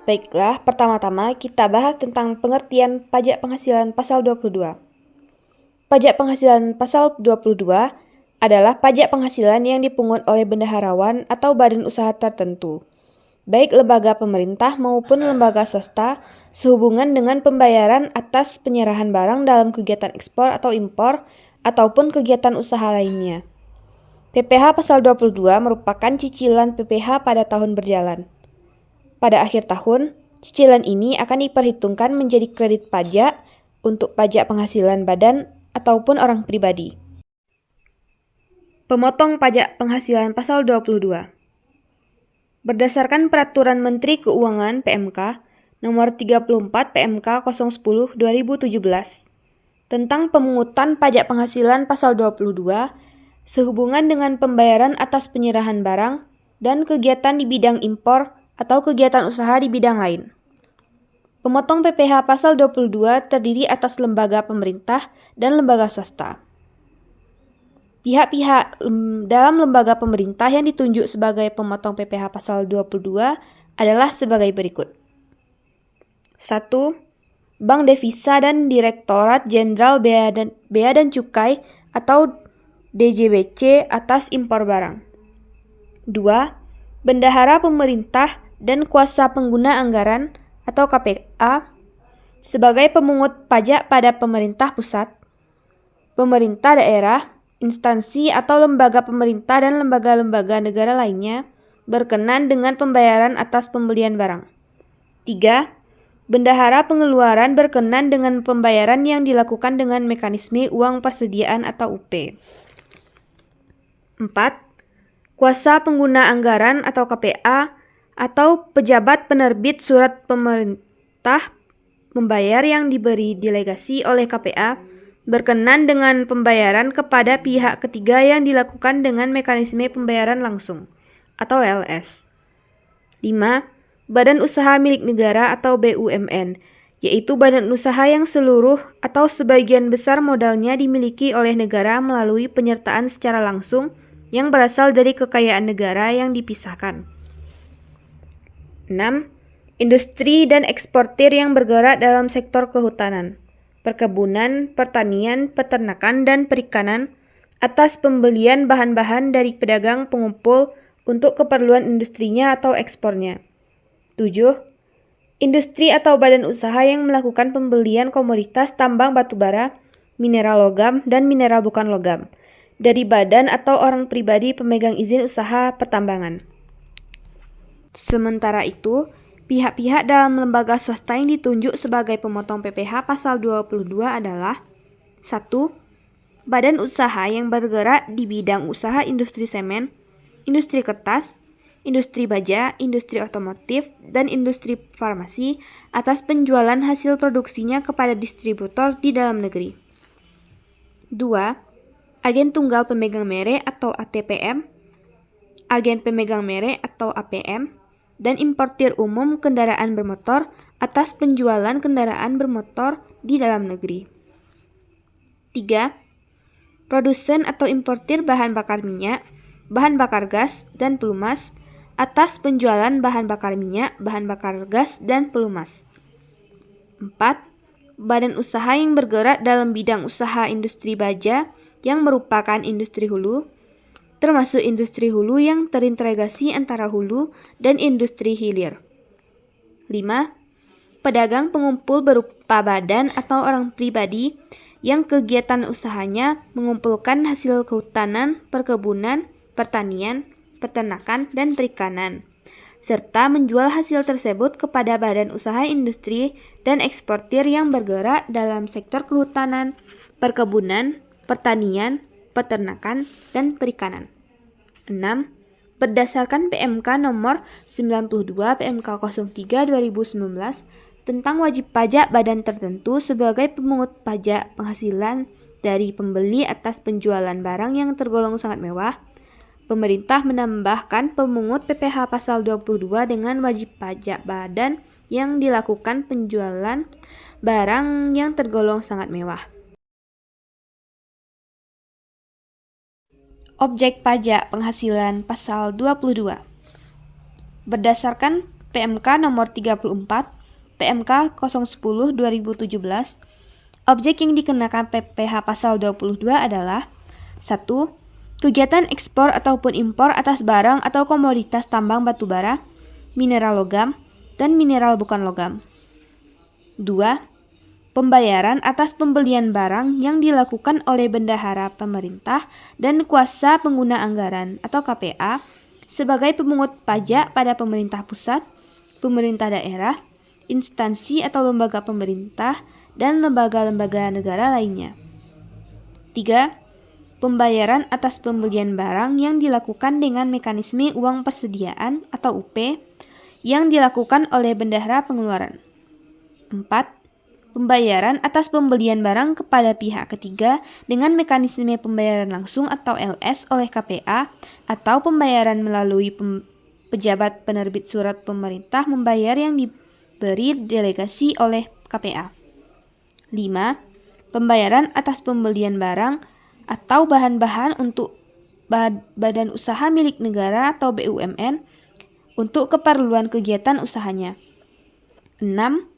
Baiklah, pertama-tama kita bahas tentang pengertian pajak penghasilan pasal 22. Pajak penghasilan pasal 22 adalah pajak penghasilan yang dipungut oleh bendaharawan atau badan usaha tertentu, baik lembaga pemerintah maupun lembaga swasta, sehubungan dengan pembayaran atas penyerahan barang dalam kegiatan ekspor atau impor, ataupun kegiatan usaha lainnya. PPh pasal 22 merupakan cicilan PPh pada tahun berjalan. Pada akhir tahun, cicilan ini akan diperhitungkan menjadi kredit pajak untuk pajak penghasilan badan ataupun orang pribadi. Pemotong pajak penghasilan pasal 22. Berdasarkan Peraturan Menteri Keuangan (PMK) Nomor 34 PMK 010/2017 tentang pemungutan pajak penghasilan pasal 22 sehubungan dengan pembayaran atas penyerahan barang dan kegiatan di bidang impor atau kegiatan usaha di bidang lain. Pemotong PPh pasal 22 terdiri atas lembaga pemerintah dan lembaga swasta. Pihak-pihak dalam lembaga pemerintah yang ditunjuk sebagai pemotong PPh pasal 22 adalah sebagai berikut. 1. Bank Devisa dan Direktorat Jenderal Bea dan Cukai atau DJBC atas impor barang. 2. Bendahara pemerintah dan kuasa pengguna anggaran atau KPA sebagai pemungut pajak pada pemerintah pusat, pemerintah daerah, instansi atau lembaga pemerintah dan lembaga-lembaga negara lainnya berkenan dengan pembayaran atas pembelian barang. 3. Bendahara pengeluaran berkenan dengan pembayaran yang dilakukan dengan mekanisme uang persediaan atau UP. 4. Kuasa pengguna anggaran atau KPA atau pejabat penerbit surat pemerintah membayar yang diberi delegasi oleh KPA berkenan dengan pembayaran kepada pihak ketiga yang dilakukan dengan mekanisme pembayaran langsung atau LS. 5. Badan usaha milik negara atau BUMN, yaitu badan usaha yang seluruh atau sebagian besar modalnya dimiliki oleh negara melalui penyertaan secara langsung yang berasal dari kekayaan negara yang dipisahkan. 6. Industri dan eksportir yang bergerak dalam sektor kehutanan, perkebunan, pertanian, peternakan, dan perikanan atas pembelian bahan-bahan dari pedagang pengumpul untuk keperluan industrinya atau ekspornya. 7. Industri atau badan usaha yang melakukan pembelian komoditas tambang batubara, mineral logam, dan mineral bukan logam dari badan atau orang pribadi pemegang izin usaha pertambangan. Sementara itu, pihak-pihak dalam lembaga swasta yang ditunjuk sebagai pemotong PPh pasal 22 adalah 1. Badan usaha yang bergerak di bidang usaha industri semen, industri kertas, industri baja, industri otomotif, dan industri farmasi atas penjualan hasil produksinya kepada distributor di dalam negeri. 2. Agen tunggal pemegang merek atau ATPM, agen pemegang merek atau APM, dan importir umum kendaraan bermotor atas penjualan kendaraan bermotor di dalam negeri. 3. Produsen atau importir bahan bakar minyak, bahan bakar gas, dan pelumas atas penjualan bahan bakar minyak, bahan bakar gas, dan pelumas. 4. Badan usaha yang bergerak dalam bidang usaha industri baja yang merupakan industri hulu, termasuk industri hulu yang terintegrasi antara hulu dan industri hilir. 5. Pedagang pengumpul berupa badan atau orang pribadi yang kegiatan usahanya mengumpulkan hasil kehutanan, perkebunan, pertanian, peternakan, dan perikanan, serta menjual hasil tersebut kepada badan usaha industri dan eksportir yang bergerak dalam sektor kehutanan, perkebunan, pertanian, peternakan, dan perikanan. 6. Berdasarkan PMK nomor 92 PMK 03 2019 tentang wajib pajak badan tertentu sebagai pemungut pajak penghasilan dari pembeli atas penjualan barang yang tergolong sangat mewah, pemerintah menambahkan pemungut PPh pasal 22 dengan wajib pajak badan yang dilakukan penjualan barang yang tergolong sangat mewah. Objek pajak penghasilan pasal 22. Berdasarkan PMK nomor 34, PMK 010/2017. Objek yang dikenakan PPh pasal 22 adalah 1. Kegiatan ekspor ataupun impor atas barang atau komoditas tambang batubara, mineral logam, dan mineral bukan logam. 2. Pembayaran atas pembelian barang yang dilakukan oleh bendahara pemerintah dan kuasa pengguna anggaran atau KPA sebagai pemungut pajak pada pemerintah pusat, pemerintah daerah, instansi atau lembaga pemerintah, dan lembaga-lembaga negara lainnya. 3. Pembayaran atas pembelian barang yang dilakukan dengan mekanisme uang persediaan atau UP yang dilakukan oleh bendahara pengeluaran. 4. Pembayaran atas pembelian barang kepada pihak ketiga dengan mekanisme pembayaran langsung atau LS oleh KPA atau pembayaran melalui pejabat penerbit surat pemerintah membayar yang diberi delegasi oleh KPA. 5. Pembayaran atas pembelian barang atau bahan-bahan untuk badan usaha milik negara atau BUMN untuk keperluan kegiatan usahanya. 6.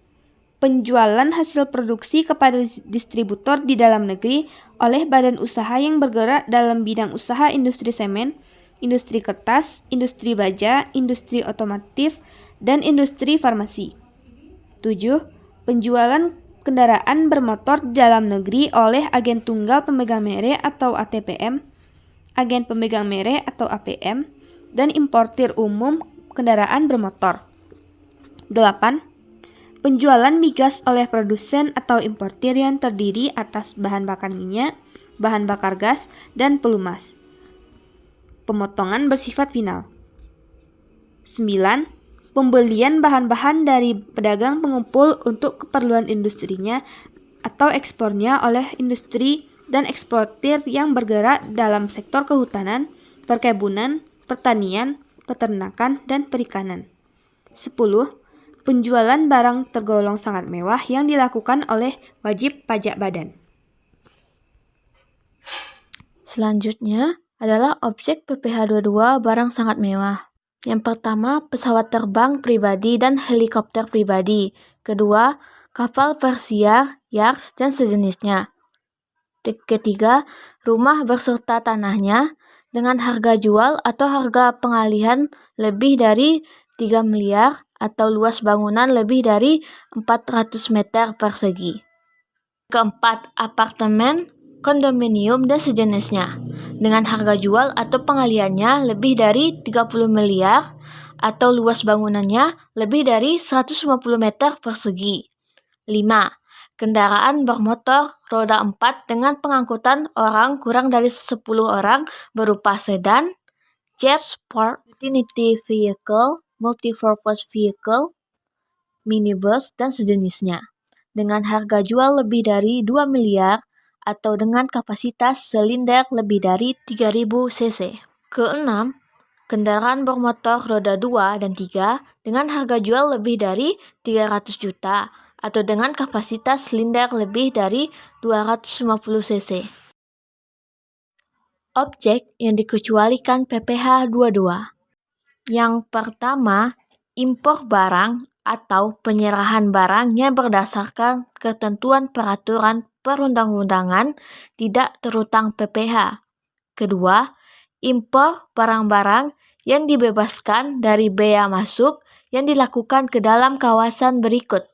Penjualan hasil produksi kepada distributor di dalam negeri oleh badan usaha yang bergerak dalam bidang usaha industri semen, industri kertas, industri baja, industri otomotif, dan industri farmasi. 7. Penjualan kendaraan bermotor di dalam negeri oleh agen tunggal pemegang merek atau ATPM, agen pemegang merek atau APM, dan importir umum kendaraan bermotor. 8. Penjualan migas oleh produsen atau importir yang terdiri atas bahan bakar minyak, bahan bakar gas, dan pelumas. Pemotongan bersifat final. 9. Pembelian bahan-bahan dari pedagang pengumpul untuk keperluan industrinya atau ekspornya oleh industri dan eksportir yang bergerak dalam sektor kehutanan, perkebunan, pertanian, peternakan, dan perikanan. 10. Penjualan barang tergolong sangat mewah yang dilakukan oleh wajib pajak badan. Selanjutnya adalah objek PPh 22 barang sangat mewah. Yang pertama, pesawat terbang pribadi dan helikopter pribadi. Kedua, kapal persia, yacht, dan sejenisnya. Ketiga, rumah beserta tanahnya dengan harga jual atau harga pengalihan lebih dari 3 miliar atau luas bangunan lebih dari 400 meter persegi. Keempat, apartemen, kondominium, dan sejenisnya dengan harga jual atau pengalihannya lebih dari 30 miliar atau luas bangunannya lebih dari 150 meter persegi. 5. Kendaraan bermotor roda 4 dengan pengangkutan orang kurang dari 10 orang berupa sedan, jet sport, utility vehicle, multipurpose vehicle, minibus, dan sejenisnya dengan harga jual lebih dari 2 miliar atau dengan kapasitas silinder lebih dari 3000 cc. Keenam, kendaraan bermotor roda 2 dan 3 dengan harga jual lebih dari 300 juta atau dengan kapasitas silinder lebih dari 250 cc. Objek yang dikecualikan PPh 22. Yang pertama, impor barang atau penyerahan barang yang berdasarkan ketentuan peraturan perundang-undangan tidak terutang PPh. Kedua, impor barang-barang yang dibebaskan dari bea masuk yang dilakukan ke dalam kawasan berikut.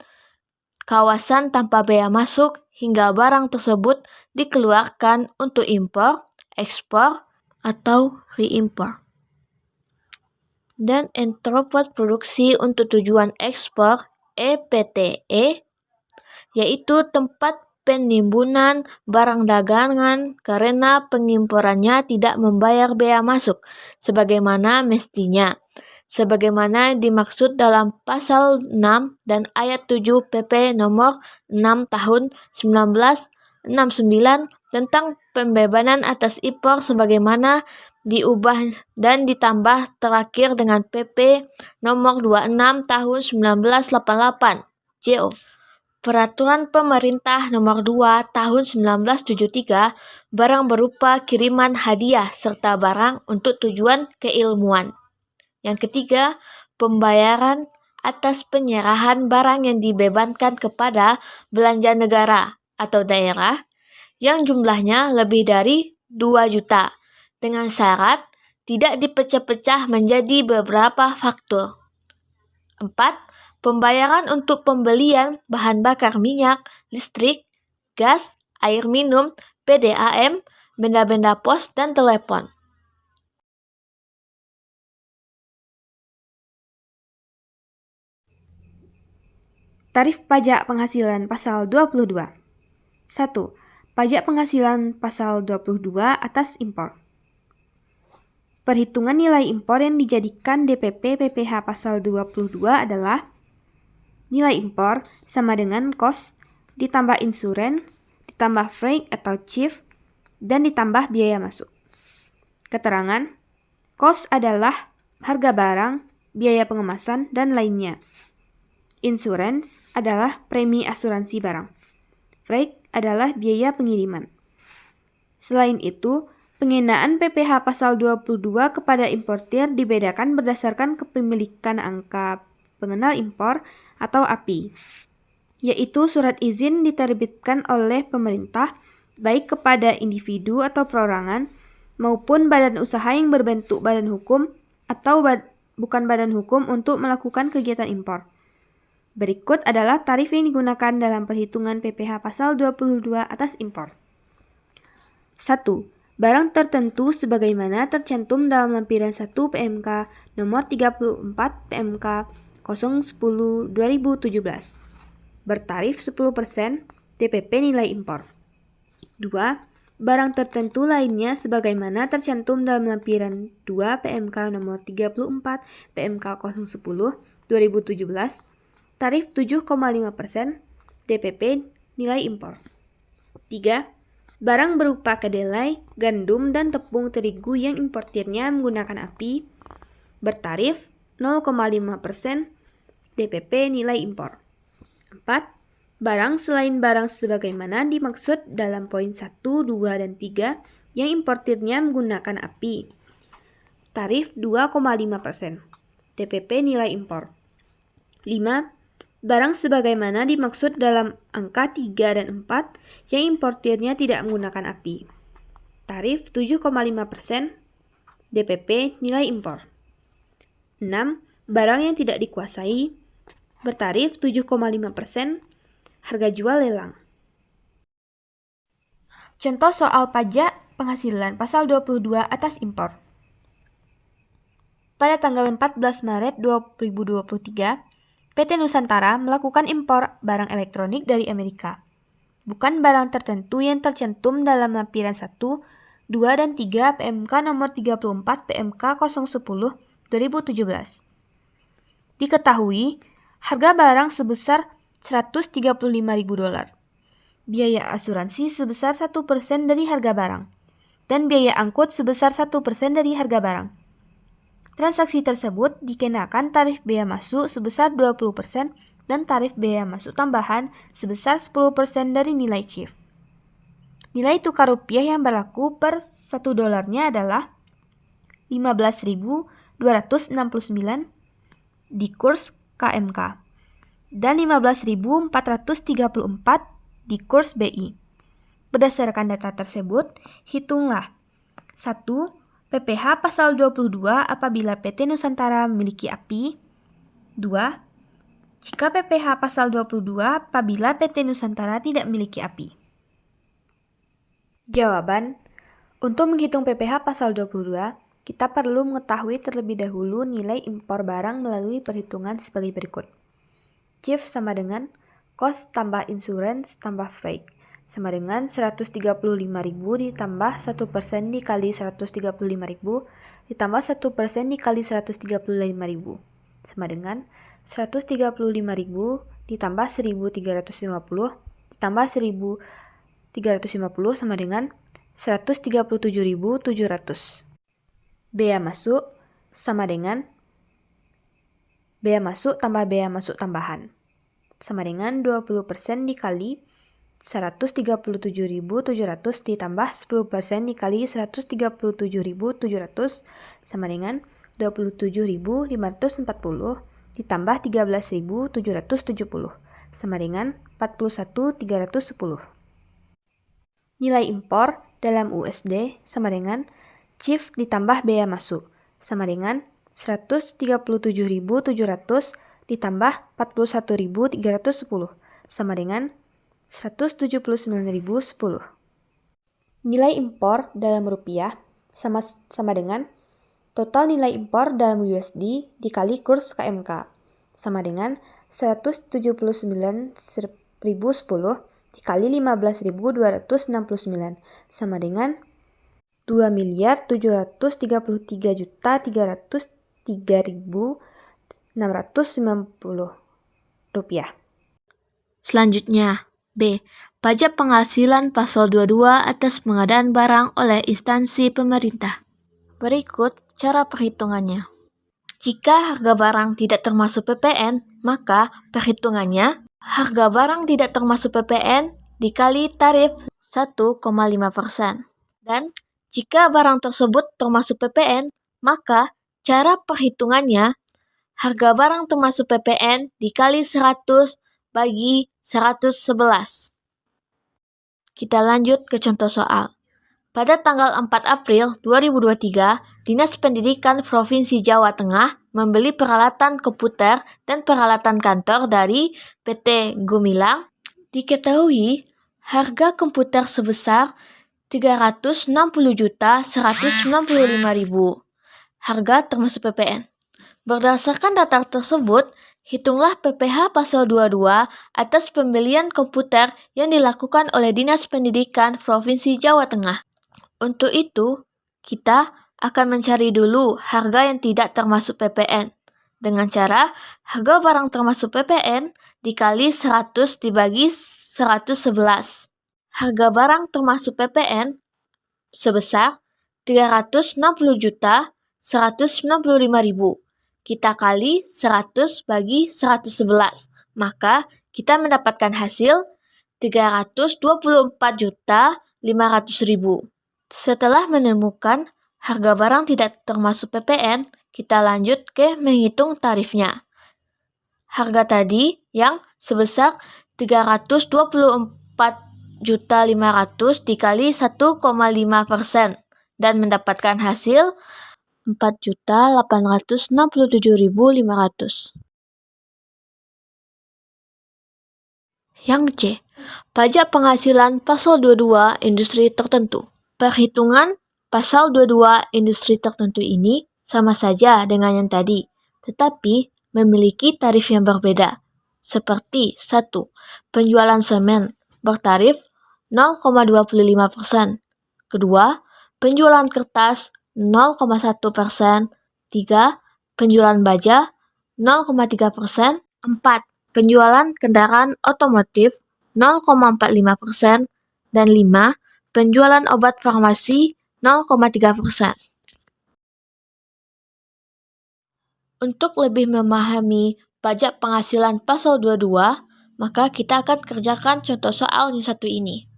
Kawasan tanpa bea masuk hingga barang tersebut dikeluarkan untuk impor, ekspor, atau reimpor. Dan entrepot produksi untuk tujuan ekspor EPTE, yaitu tempat penimbunan barang dagangan karena pengimporannya tidak membayar bea masuk sebagaimana mestinya, sebagaimana dimaksud dalam pasal 6 dan ayat 7 PP nomor 6 tahun 1969 tentang pembebanan atas impor sebagaimana diubah dan ditambah terakhir dengan PP nomor 26 tahun 1988 JO. Peraturan Pemerintah nomor 2 tahun 1973 barang berupa kiriman hadiah serta barang untuk tujuan keilmuan. Yang ketiga, pembayaran atas penyerahan barang yang dibebankan kepada belanja negara atau daerah yang jumlahnya lebih dari 2 juta dengan syarat tidak dipecah-pecah menjadi beberapa faktur. 4. Pembayaran untuk pembelian bahan bakar minyak, listrik, gas, air minum, PDAM, benda-benda pos, dan telepon. Tarif pajak penghasilan pasal 22. 1. Pajak penghasilan pasal 22 atas impor. Perhitungan nilai impor yang dijadikan DPP PPh pasal 22 adalah nilai impor sama dengan cost ditambah insurance, ditambah freight atau chief, dan ditambah biaya masuk. Keterangan, cost adalah harga barang, biaya pengemasan, dan lainnya. Insurance adalah premi asuransi barang. Freight adalah biaya pengiriman. Selain itu, pengenaan PPh pasal 22 kepada importir dibedakan berdasarkan kepemilikan angka pengenal impor atau API, yaitu surat izin diterbitkan oleh pemerintah baik kepada individu atau perorangan maupun badan usaha yang berbentuk badan hukum atau bukan badan hukum untuk melakukan kegiatan impor. Berikut adalah tarif yang digunakan dalam perhitungan PPh pasal 22 atas impor. 1. Barang tertentu sebagaimana tercantum dalam lampiran 1 PMK nomor 34 PMK 010 2017. Bertarif 10% DPP nilai impor. 2. Barang tertentu lainnya sebagaimana tercantum dalam lampiran 2 PMK nomor 34 PMK 010 2017. Tarif 7,5% DPP nilai impor. 3. Barang berupa kedelai, gandum, dan tepung terigu yang importirnya menggunakan API bertarif 0,5% DPP nilai impor. 4. Barang selain barang sebagaimana dimaksud dalam poin 1, 2, dan 3 yang importirnya menggunakan API. Tarif 2,5% DPP nilai impor. 5. Barang sebagaimana dimaksud dalam angka 3 dan 4 yang importirnya tidak menggunakan API. Tarif 7,5% DPP nilai impor. 6. Barang yang tidak dikuasai bertarif 7,5% harga jual lelang. Contoh soal pajak penghasilan pasal 22 atas impor. Pada tanggal 14 Maret 2023, PT Nusantara melakukan impor barang elektronik dari Amerika. Bukan barang tertentu yang tercantum dalam lampiran 1, 2, dan 3 PMK nomor 34 PMK 010 2017. Diketahui, harga barang sebesar $135.000. Biaya asuransi sebesar 1% dari harga barang, dan biaya angkut sebesar 1% dari harga barang. Transaksi tersebut dikenakan tarif bea masuk sebesar 20% dan tarif bea masuk tambahan sebesar 10% dari nilai chief. Nilai tukar rupiah yang berlaku per $1 adalah 15.269 di kurs KMK dan 15.434 di kurs BI. Berdasarkan data tersebut, hitunglah 1. PPh pasal 22 apabila PT Nusantara memiliki API. 2. Jika PPh pasal 22 apabila PT Nusantara tidak memiliki API. Jawaban, untuk menghitung PPh pasal 22, kita perlu mengetahui terlebih dahulu nilai impor barang melalui perhitungan sebagai berikut. Chief sama dengan cost tambah insurance tambah freight sama dengan 135.000 ditambah 1% dikali 135.000 ditambah 1% dikali 135.000 sama dengan 135.000 ditambah 1.350 ditambah 1.350 sama dengan 137.700. Bea masuk sama dengan bea masuk tambah bea masuk tambahan sama dengan 20% dikali 137.700 ditambah 10% dikali 137.700 sama dengan 27.540 ditambah 13.770 sama dengan 41.310. Nilai impor dalam USD sama dengan CIF ditambah biaya masuk sama dengan 137.700 ditambah 41.310 sama dengan 179.010. Nilai impor dalam rupiah sama dengan total nilai impor dalam USD dikali kurs KMK sama dengan 179.010 dikali 15.269 sama dengan 2.733.303.690 rupiah. Selanjutnya, B. Pajak penghasilan pasal 22 atas pengadaan barang oleh instansi pemerintah. Berikut cara perhitungannya. Jika harga barang tidak termasuk PPN, maka perhitungannya harga barang tidak termasuk PPN dikali tarif 1,5%. Dan jika barang tersebut termasuk PPN, maka cara perhitungannya harga barang termasuk PPN dikali 100 bagi 111. Kita lanjut ke contoh soal. Pada tanggal 4 April 2023, Dinas Pendidikan Provinsi Jawa Tengah membeli peralatan komputer dan peralatan kantor dari PT Gumilang. Diketahui harga komputer sebesar 360.195.000. Harga termasuk PPN. Berdasarkan data tersebut, hitunglah PPh pasal 22 atas pembelian komputer yang dilakukan oleh Dinas Pendidikan Provinsi Jawa Tengah. Untuk itu, kita akan mencari dulu harga yang tidak termasuk PPN dengan cara harga barang termasuk PPN dikali 100 dibagi 111. Harga barang termasuk PPN sebesar 360.195.000. Kita kali 100 bagi 111, maka kita mendapatkan hasil 324.500.000. Setelah menemukan harga barang tidak termasuk PPN, kita lanjut ke menghitung tarifnya. Harga tadi yang sebesar 324.500 dikali 1,5% dan mendapatkan hasil 4.867.500. Yang C. Pajak penghasilan pasal 22 industri tertentu. Perhitungan pasal 22 industri tertentu ini sama saja dengan yang tadi, tetapi memiliki tarif yang berbeda. Seperti 1. Penjualan semen bertarif 0,25%. Kedua, penjualan kertas 0,1%. 3. Penjualan baja 0,3%. 4. Penjualan kendaraan otomotif 0,45%. Dan 5. Penjualan obat farmasi 0,3%. Untuk lebih memahami pajak penghasilan pasal 22, maka kita akan kerjakan contoh soal yang satu ini.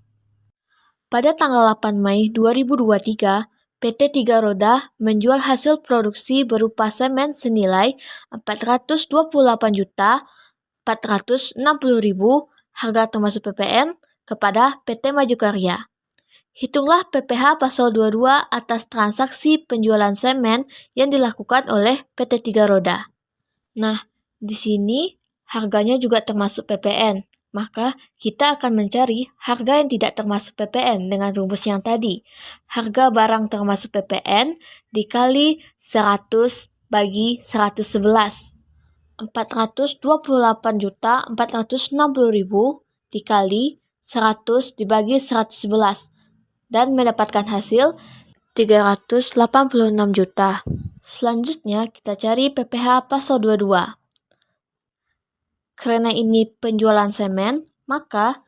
Pada tanggal 8 Mei 2023, PT Tiga Roda menjual hasil produksi berupa semen senilai 428.460.000 harga termasuk PPN kepada PT Maju Karya. Hitunglah PPh pasal 22 atas transaksi penjualan semen yang dilakukan oleh PT Tiga Roda. Nah, di sini harganya juga termasuk PPN. Maka kita akan mencari harga yang tidak termasuk PPN dengan rumus yang tadi. Harga barang termasuk PPN dikali 100 bagi 111. 428.460.000 dikali 100 dibagi 111. Dan mendapatkan hasil 386 juta. Selanjutnya kita cari PPh pasal 22. Karena ini penjualan semen, maka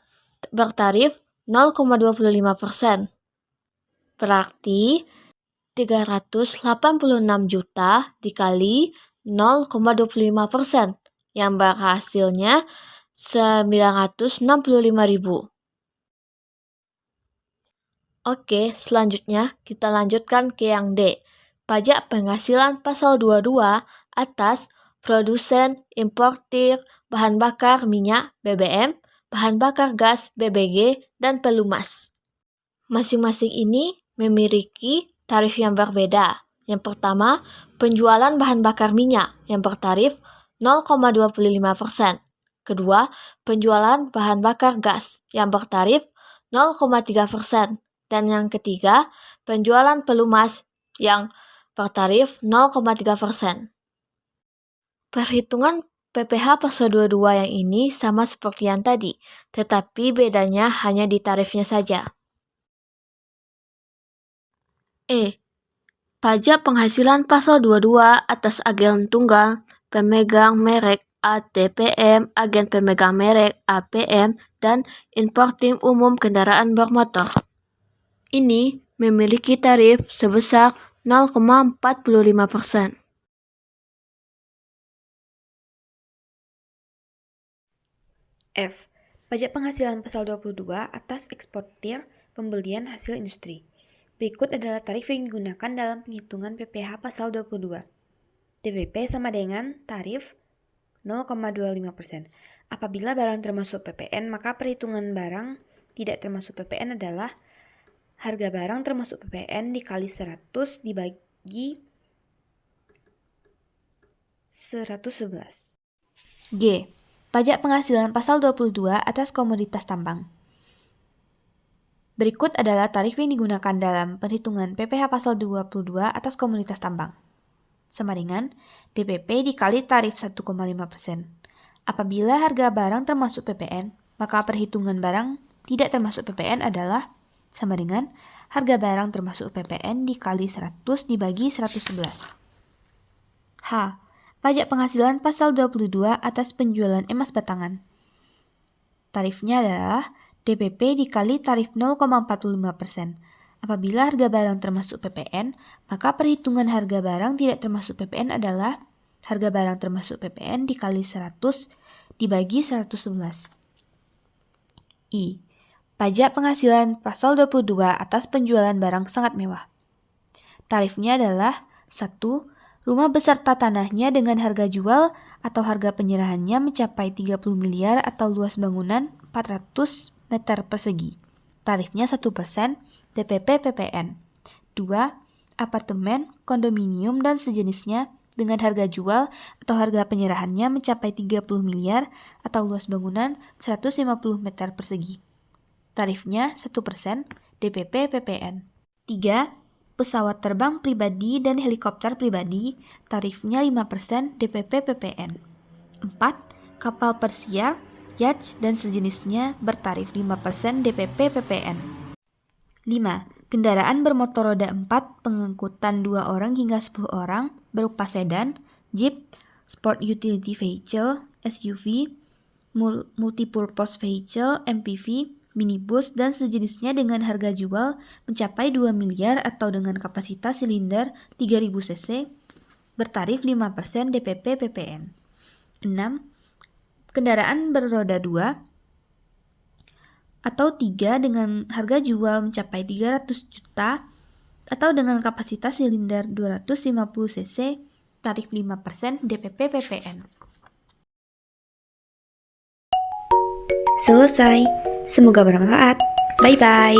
bertarif 0,25%. Berarti 386 juta dikali 0,25%, yang berhasilnya 965.000. Oke, selanjutnya kita lanjutkan ke yang D. Pajak penghasilan pasal 22 atas produsen, importir, bahan bakar minyak BBM, bahan bakar gas BBG, dan pelumas. Masing-masing ini memiliki tarif yang berbeda. Yang pertama, penjualan bahan bakar minyak yang bertarif 0,25%. Kedua, penjualan bahan bakar gas yang bertarif 0,3%. Dan yang ketiga, penjualan pelumas yang bertarif 0,3%. Perhitungan PPh pasal 22 yang ini sama seperti yang tadi, tetapi bedanya hanya di tarifnya saja. Pajak penghasilan pasal 22 atas agen tunggal, pemegang merek ATPM, agen pemegang merek APM, dan importir umum kendaraan bermotor. Ini memiliki tarif sebesar 0,45%. F. Pajak penghasilan pasal 22 atas eksportir pembelian hasil industri. Berikut adalah tarif yang digunakan dalam penghitungan PPh pasal 22. TPP sama dengan tarif 0,25%. Apabila barang termasuk PPN, maka perhitungan barang tidak termasuk PPN adalah harga barang termasuk PPN dikali 100 dibagi 111. G. Pajak penghasilan pasal 22 atas komoditas tambang. Berikut adalah tarif yang digunakan dalam perhitungan PPh pasal 22 atas komoditas tambang. Sama dengan DPP dikali tarif 1,5%. Apabila harga barang termasuk PPN, maka perhitungan barang tidak termasuk PPN adalah sama dengan harga barang termasuk PPN dikali 100 dibagi 111. H. Pajak penghasilan pasal 22 atas penjualan emas batangan. Tarifnya adalah DPP dikali tarif 0,45%. Apabila harga barang termasuk PPN, maka perhitungan harga barang tidak termasuk PPN adalah harga barang termasuk PPN dikali 100 dibagi 111. I. Pajak penghasilan pasal 22 atas penjualan barang sangat mewah. Tarifnya adalah 1. Rumah beserta tanahnya dengan harga jual atau harga penyerahannya mencapai 30 miliar atau luas bangunan 400 meter persegi. Tarifnya 1% DPP PPN. 2. Apartemen, kondominium, dan sejenisnya dengan harga jual atau harga penyerahannya mencapai 30 miliar atau luas bangunan 150 meter persegi. Tarifnya 1% DPP PPN. 3. Pesawat terbang pribadi dan helikopter pribadi, tarifnya 5% DPP PPN. 4. Kapal persiar, yacht, dan sejenisnya bertarif 5% DPP PPN. 5. Kendaraan bermotor roda 4 pengangkutan 2 orang hingga 10 orang berupa sedan, jeep, sport utility vehicle, SUV, multipurpose vehicle, MPV, minibus, dan sejenisnya dengan harga jual mencapai 2 miliar atau dengan kapasitas silinder 3000 cc bertarif 5% DPP PPN. 6. Kendaraan beroda 2 atau 3 dengan harga jual mencapai 300 juta atau dengan kapasitas silinder 250 cc tarif 5% DPP PPN. Selesai. Semoga bermanfaat. Bye-bye.